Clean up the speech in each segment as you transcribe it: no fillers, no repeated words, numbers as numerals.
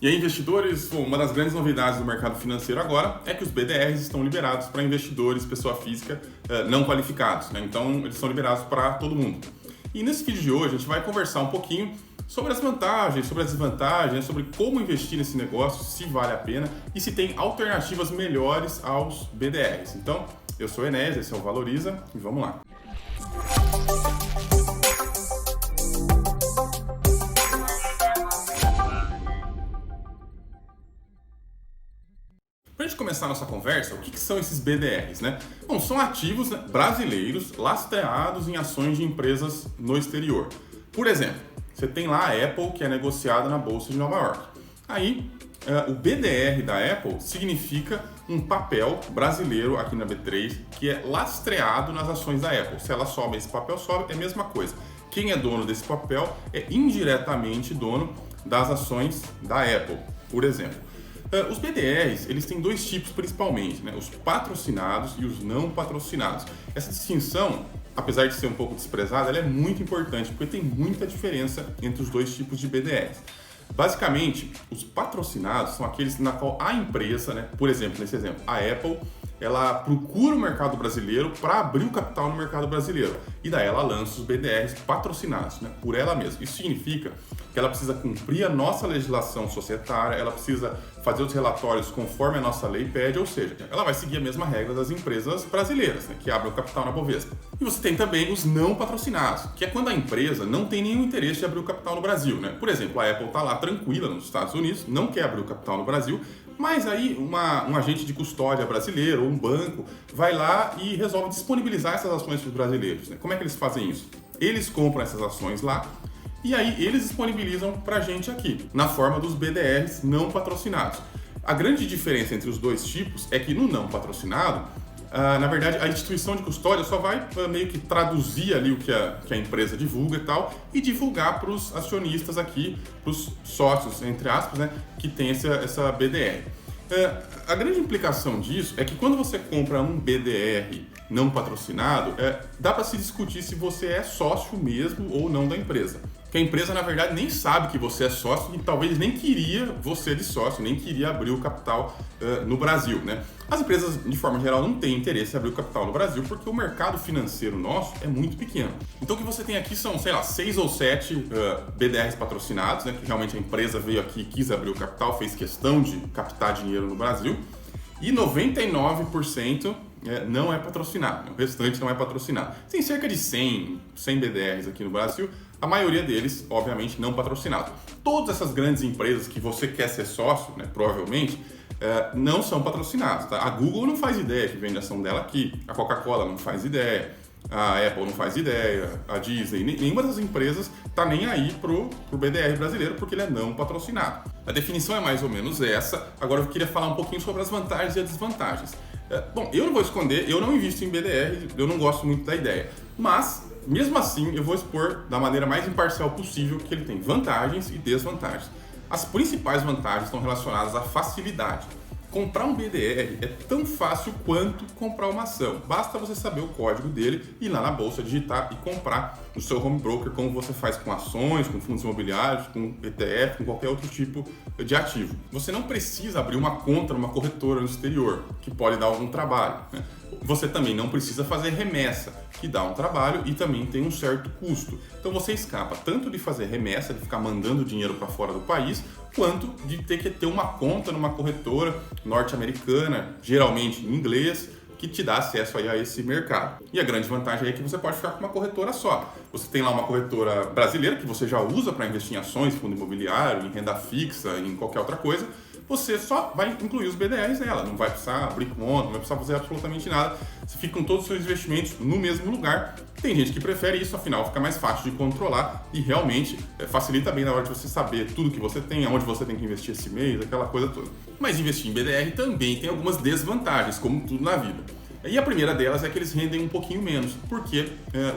E aí, investidores, uma das grandes novidades do mercado financeiro agora é que os BDRs estão liberados para investidores, pessoa física, não qualificados, né? Então, eles são liberados para todo mundo. E nesse vídeo de hoje, a gente vai conversar um pouquinho sobre as vantagens, sobre as desvantagens, sobre como investir nesse negócio, se vale a pena e se tem alternativas melhores aos BDRs. Então, eu sou o Enéas, esse é o Valoriza e vamos lá. Para a gente começar a nossa conversa, o que são esses BDRs, né? Bom, são ativos brasileiros lastreados em ações de empresas no exterior. Por exemplo, você tem lá a Apple, que é negociada na Bolsa de Nova York. Aí, o BDR da Apple significa um papel brasileiro aqui na B3 que é lastreado nas ações da Apple. Se ela sobe, esse papel sobe, é a mesma coisa. Quem é dono desse papel é indiretamente dono das ações da Apple, por exemplo. Os BDRs, eles têm dois tipos principalmente, né? Os patrocinados e os não patrocinados. Essa distinção, apesar de ser um pouco desprezada, ela é muito importante porque tem muita diferença entre os dois tipos de BDRs. Basicamente, os patrocinados são aqueles na qual a empresa, né? Por exemplo, nesse exemplo, a Apple, ela procura o mercado brasileiro para abrir o capital no mercado brasileiro. E daí ela lança os BDRs patrocinados, né, por ela mesma. Isso significa que ela precisa cumprir a nossa legislação societária, ela precisa fazer os relatórios conforme a nossa lei pede, ou seja, ela vai seguir a mesma regra das empresas brasileiras, né, que abrem o capital na Bovespa. E você tem também os não patrocinados, que é quando a empresa não tem nenhum interesse de abrir o capital no Brasil, né? Por exemplo, a Apple está lá tranquila nos Estados Unidos, não quer abrir o capital no Brasil, mas aí um agente de custódia brasileiro ou um banco vai lá e resolve disponibilizar essas ações para os brasileiros, né? Como é que eles fazem isso? Eles compram essas ações lá e aí eles disponibilizam para a gente aqui, na forma dos BDRs não patrocinados. A grande diferença entre os dois tipos é que no não patrocinado, na verdade, a instituição de custódia só vai meio que traduzir ali o que a empresa divulga e tal, e divulgar para os acionistas aqui, para os sócios, entre aspas, né, que tem essa BDR. A grande implicação disso é que quando você compra um BDR não patrocinado, dá para se discutir se você é sócio mesmo ou não da empresa. Que a empresa, na verdade, nem sabe que você é sócio e talvez nem queria você de sócio, nem queria abrir o capital no Brasil, né? As empresas, de forma geral, não têm interesse em abrir o capital no Brasil porque o mercado financeiro nosso é muito pequeno. Então, o que você tem aqui são, 6 ou 7 BDRs patrocinados, né? Que realmente a empresa veio aqui e quis abrir o capital, fez questão de captar dinheiro no Brasil. E 99% não é patrocinado, o restante não é patrocinado. Tem cerca de 100 BDRs aqui no Brasil, a maioria deles, obviamente, não patrocinados. Todas essas grandes empresas que você quer ser sócio, né, provavelmente, não são patrocinadas. Tá? A Google não faz ideia que vende ação dela aqui, a Coca-Cola não faz ideia, a Apple não faz ideia, a Disney, nenhuma dessas empresas está nem aí pro BDR brasileiro porque ele é não patrocinado. A definição é mais ou menos essa. Agora eu queria falar um pouquinho sobre as vantagens e as desvantagens. Bom, eu não vou esconder, eu não invisto em BDR, eu não gosto muito da ideia, mas mesmo assim eu vou expor da maneira mais imparcial possível que ele tem vantagens e desvantagens. As principais vantagens estão relacionadas à facilidade. Comprar um BDR é tão fácil quanto comprar uma ação. Basta você saber o código dele, ir lá na bolsa, digitar e comprar no seu home broker, como você faz com ações, com fundos imobiliários, com ETF, com qualquer outro tipo de ativo. Você não precisa abrir uma conta numa corretora no exterior, que pode dar algum trabalho, né? Você também não precisa fazer remessa, que dá um trabalho e também tem um certo custo. Então você escapa tanto de fazer remessa, de ficar mandando dinheiro para fora do país, quanto de ter que ter uma conta numa corretora norte-americana, geralmente em inglês, que te dá acesso aí a esse mercado. E a grande vantagem é que você pode ficar com uma corretora só. Você tem lá uma corretora brasileira que você já usa para investir em ações, fundo imobiliário, em renda fixa, em qualquer outra coisa. Você só vai incluir os BDRs nela, não vai precisar abrir conta, não vai precisar fazer absolutamente nada. Você fica com todos os seus investimentos no mesmo lugar. Tem gente que prefere isso, afinal fica mais fácil de controlar e realmente facilita bem na hora de você saber tudo que você tem, aonde você tem que investir esse mês, aquela coisa toda. Mas investir em BDR também tem algumas desvantagens, como tudo na vida. E a primeira delas é que eles rendem um pouquinho menos, porque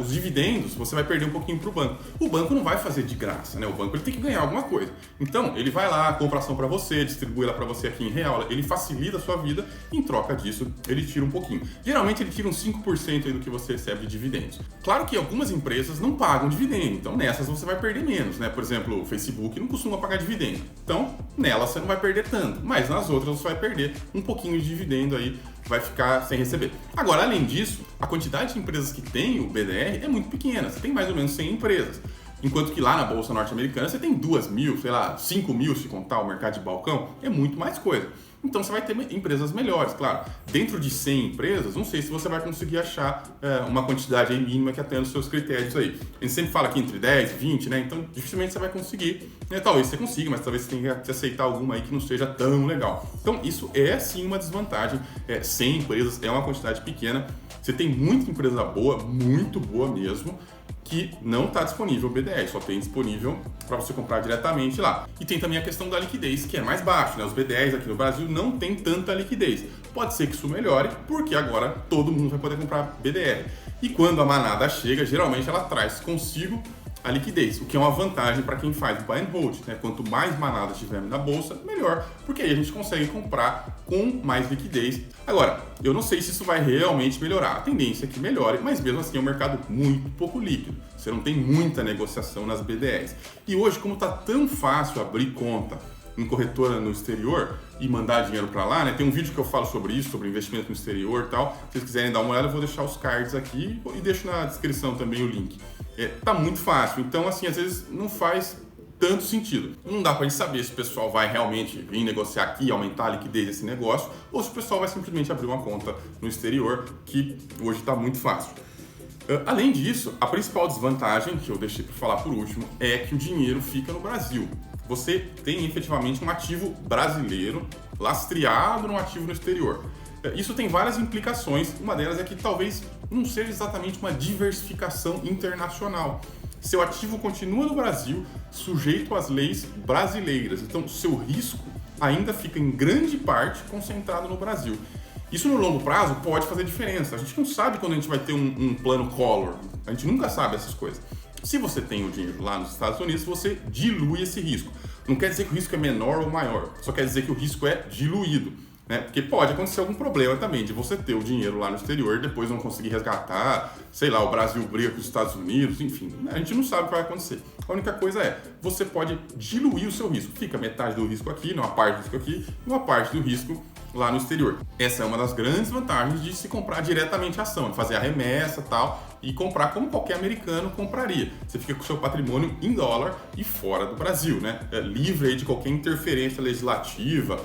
os dividendos você vai perder um pouquinho para o banco. O banco não vai fazer de graça, né? O banco ele tem que ganhar alguma coisa. Então, ele vai lá, compra ação para você, distribui ela para você aqui em real, ele facilita a sua vida, em troca disso, ele tira um pouquinho. Geralmente, ele tira uns 5% aí do que você recebe de dividendos. Claro que algumas empresas não pagam dividendo, então nessas você vai perder menos, né? Por exemplo, o Facebook não costuma pagar dividendo. Então, nelas você não vai perder tanto, mas nas outras você vai perder um pouquinho de dividendo aí, vai ficar sem receber. Agora, além disso, a quantidade de empresas que tem o BDR é muito pequena, você tem mais ou menos 100 empresas. Enquanto que lá na Bolsa Norte-Americana você tem 2.000, sei lá, 5.000 se contar o mercado de balcão, é muito mais coisa. Então você vai ter empresas melhores, claro. Dentro de 100 empresas, não sei se você vai conseguir achar uma quantidade aí mínima que atenda os seus critérios aí. A gente sempre fala aqui entre 10 e 20, né? Então dificilmente você vai conseguir. Talvez você consiga, mas talvez você tenha que aceitar alguma aí que não seja tão legal. Então isso é sim uma desvantagem. 100 empresas é uma quantidade pequena. Você tem muita empresa boa, muito boa mesmo, que não está disponível o BDR, só tem disponível para você comprar diretamente lá. E tem também a questão da liquidez, que é mais baixa, né? Os BDRs aqui no Brasil não tem tanta liquidez. Pode ser que isso melhore, porque agora todo mundo vai poder comprar BDR. E quando a manada chega, geralmente ela traz consigo a liquidez, o que é uma vantagem para quem faz o buy and hold, né? Quanto mais manadas tivermos na bolsa, melhor, porque aí a gente consegue comprar com mais liquidez. Agora, eu não sei se isso vai realmente melhorar, a tendência é que melhore, mas mesmo assim é um mercado muito pouco líquido, você não tem muita negociação nas BDRs. E hoje, como está tão fácil abrir conta em corretora no exterior e mandar dinheiro para lá, né? Tem um vídeo que eu falo sobre isso, sobre investimento no exterior e tal. Se vocês quiserem dar uma olhada, eu vou deixar os cards aqui e deixo na descrição também o link. Tá muito fácil, então assim, às vezes não faz tanto sentido. Não dá pra gente saber se o pessoal vai realmente vir negociar aqui, aumentar a liquidez desse negócio, ou se o pessoal vai simplesmente abrir uma conta no exterior, que hoje tá muito fácil. Além disso, a principal desvantagem, que eu deixei para falar por último, é que o dinheiro fica no Brasil. Você tem efetivamente um ativo brasileiro lastreado num ativo no exterior. Isso tem várias implicações, uma delas é que talvez não seja exatamente uma diversificação internacional. Seu ativo continua no Brasil, sujeito às leis brasileiras, então seu risco ainda fica em grande parte concentrado no Brasil. Isso no longo prazo pode fazer diferença, a gente não sabe quando a gente vai ter um plano Collor, a gente nunca sabe essas coisas. Se você tem o dinheiro lá nos Estados Unidos, você dilui esse risco. Não quer dizer que o risco é menor ou maior, só quer dizer que o risco é diluído. Né? Porque pode acontecer algum problema também de você ter o dinheiro lá no exterior e depois não conseguir resgatar, sei lá, o Brasil briga com os Estados Unidos, enfim, a gente não sabe o que vai acontecer. A única coisa é, você pode diluir o seu risco, fica metade do risco aqui, uma parte do risco aqui e uma parte do risco lá no exterior. Essa é uma das grandes vantagens de se comprar diretamente a ação, fazer a remessa e tal, e comprar como qualquer americano compraria. Você fica com o seu patrimônio em dólar e fora do Brasil, né? Livre aí de qualquer interferência legislativa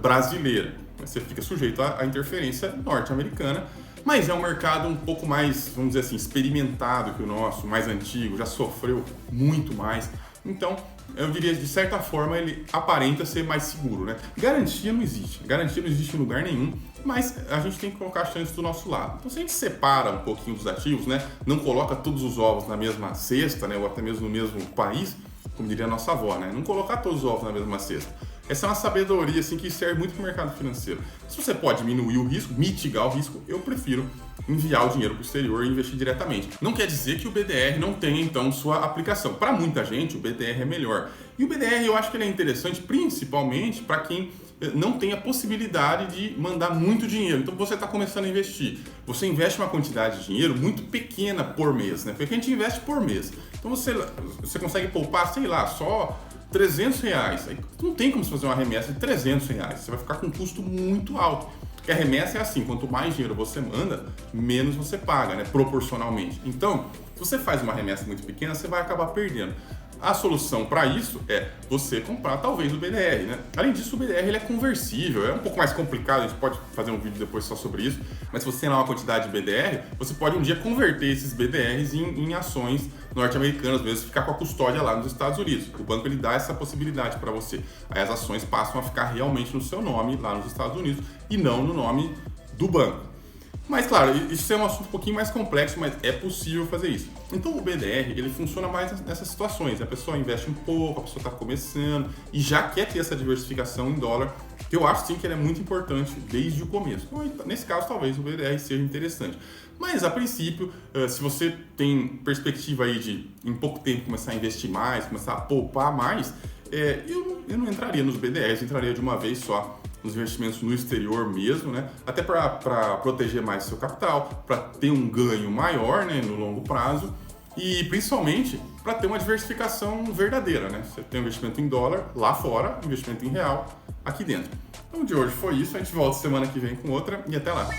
brasileira. Você fica sujeito à interferência norte-americana, mas é um mercado um pouco mais, vamos dizer assim, experimentado que o nosso, mais antigo, já sofreu muito mais. Então, eu diria, de certa forma, ele aparenta ser mais seguro, né? Garantia não existe em lugar nenhum, mas a gente tem que colocar a chance do nosso lado. Então, se a gente separa um pouquinho dos ativos, né? Não coloca todos os ovos na mesma cesta, né? Ou até mesmo no mesmo país, como diria a nossa avó, né? Não colocar todos os ovos na mesma cesta. Essa é uma sabedoria assim, que serve muito para o mercado financeiro. Se você pode diminuir o risco, mitigar o risco, eu prefiro enviar o dinheiro para o exterior e investir diretamente. Não quer dizer que o BDR não tenha, então, sua aplicação. Para muita gente, o BDR é melhor. E o BDR eu acho que ele é interessante principalmente para quem não tem a possibilidade de mandar muito dinheiro. Então você está começando a investir. Você investe uma quantidade de dinheiro muito pequena por mês, né? Porque a gente investe por mês. Então você consegue poupar, sei lá, só R$300. Aí não tem como você fazer uma remessa de R$300. Você vai ficar com um custo muito alto. Porque a remessa é assim, quanto mais dinheiro você manda, menos você paga, né? Proporcionalmente. Então, se você faz uma remessa muito pequena, você vai acabar perdendo. A solução para isso é você comprar talvez o BDR, né? Além disso, o BDR ele é conversível, é um pouco mais complicado, a gente pode fazer um vídeo depois só sobre isso, mas se você tem lá uma quantidade de BDR, você pode um dia converter esses BDRs em ações norte-americanas, mesmo ficar com a custódia lá nos Estados Unidos. O banco ele dá essa possibilidade para você. Aí as ações passam a ficar realmente no seu nome lá nos Estados Unidos e não no nome do banco. Mas claro, isso é um assunto um pouquinho mais complexo, mas é possível fazer isso. Então o BDR, ele funciona mais nessas situações. A pessoa investe um pouco, a pessoa está começando e já quer ter essa diversificação em dólar, que eu acho sim que ele é muito importante desde o começo. Então, nesse caso, talvez o BDR seja interessante. Mas a princípio, se você tem perspectiva aí de em pouco tempo começar a investir mais, começar a poupar mais, eu não entraria nos BDRs, entraria de uma vez só nos investimentos no exterior mesmo, né? Até para proteger mais seu capital, para ter um ganho maior, né, no longo prazo e principalmente para ter uma diversificação verdadeira, né? Você tem um investimento em dólar lá fora, investimento em real aqui dentro. Então de hoje foi isso, a gente volta semana que vem com outra e até lá.